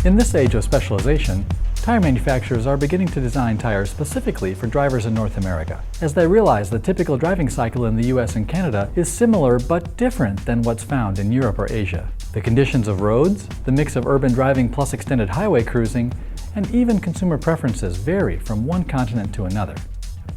In this age of specialization, tire manufacturers are beginning to design tires specifically for drivers in North America, as they realize the typical driving cycle in the US and Canada is similar but different than what's found in Europe or Asia. The conditions of roads, the mix of urban driving plus extended highway cruising, and even consumer preferences vary from one continent to another.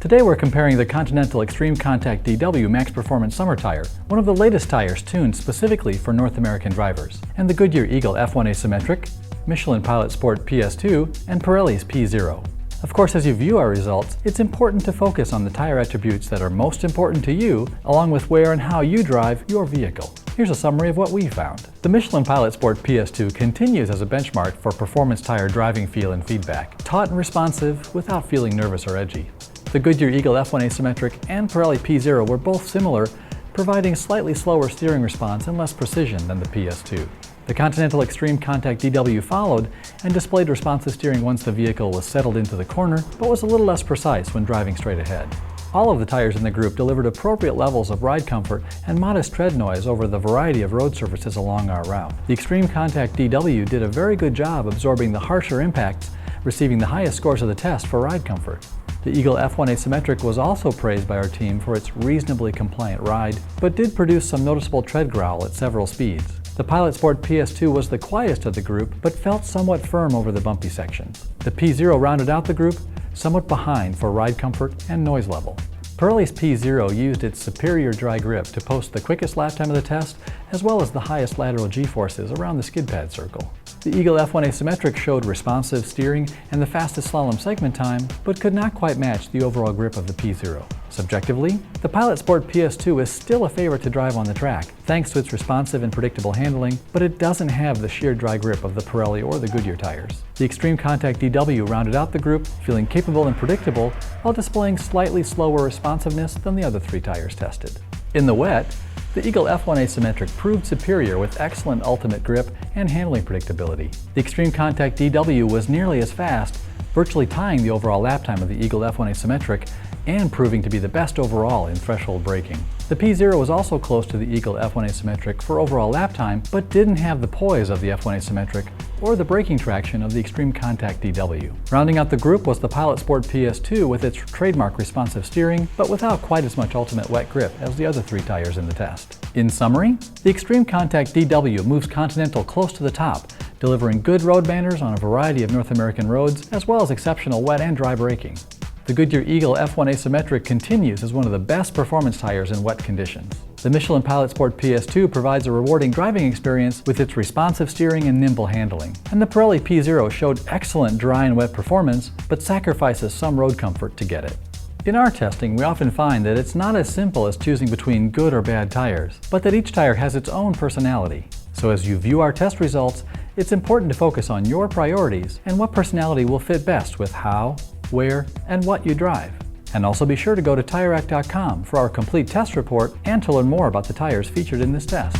Today we're comparing the Continental ExtremeContact DW Max Performance Summer Tire, one of the latest tires tuned specifically for North American drivers, and the Goodyear Eagle F1 Asymmetric, Michelin Pilot Sport PS2, and Pirelli's P0. Of course, as you view our results, it's important to focus on the tire attributes that are most important to you, along with where and how you drive your vehicle. Here's a summary of what we found. The Michelin Pilot Sport PS2 continues as a benchmark for performance tire driving feel and feedback, taut and responsive without feeling nervous or edgy. The Goodyear Eagle F1 Asymmetric and Pirelli P0 were both similar, providing slightly slower steering response and less precision than the PS2. The Continental ExtremeContact DW followed and displayed responsive steering once the vehicle was settled into the corner, but was a little less precise when driving straight ahead. All of the tires in the group delivered appropriate levels of ride comfort and modest tread noise over the variety of road surfaces along our route. The ExtremeContact DW did a very good job absorbing the harsher impacts, receiving the highest scores of the test for ride comfort. The Eagle F1 Asymmetric was also praised by our team for its reasonably compliant ride, but did produce some noticeable tread growl at several speeds. The Pilot Sport PS2 was the quietest of the group, but felt somewhat firm over the bumpy sections. The P0 rounded out the group, somewhat behind for ride comfort and noise level. Pirelli's P0 used its superior dry grip to post the quickest lap time of the test, as well as the highest lateral G-forces around the skid pad circle. The Eagle F1 Asymmetric showed responsive steering and the fastest slalom segment time, but could not quite match the overall grip of the P0. Subjectively, the Pilot Sport PS2 is still a favorite to drive on the track, thanks to its responsive and predictable handling, but it doesn't have the sheer dry grip of the Pirelli or the Goodyear tires. The ExtremeContact DW rounded out the group, feeling capable and predictable, while displaying slightly slower responsiveness than the other three tires tested. In the wet, the Eagle F1 Asymmetric proved superior with excellent ultimate grip and handling predictability. The ExtremeContact DW was nearly as fast, virtually tying the overall lap time of the Eagle F1 Asymmetric and proving to be the best overall in threshold braking. The P0 was also close to the Eagle F1 Asymmetric for overall lap time, but didn't have the poise of the F1 Asymmetric or the braking traction of the ExtremeContact DW. Rounding out the group was the Pilot Sport PS2 with its trademark responsive steering, but without quite as much ultimate wet grip as the other three tires in the test. In summary, the ExtremeContact DW moves Continental close to the top, delivering good road manners on a variety of North American roads, as well as exceptional wet and dry braking. The Goodyear Eagle F1 Asymmetric continues as one of the best performance tires in wet conditions. The Michelin Pilot Sport PS2 provides a rewarding driving experience with its responsive steering and nimble handling. And the Pirelli P0 showed excellent dry and wet performance, but sacrifices some road comfort to get it. In our testing, we often find that it's not as simple as choosing between good or bad tires, but that each tire has its own personality. So as you view our test results, it's important to focus on your priorities and what personality will fit best with how, where, and what you drive. And also be sure to go to TireRack.com for our complete test report and to learn more about the tires featured in this test.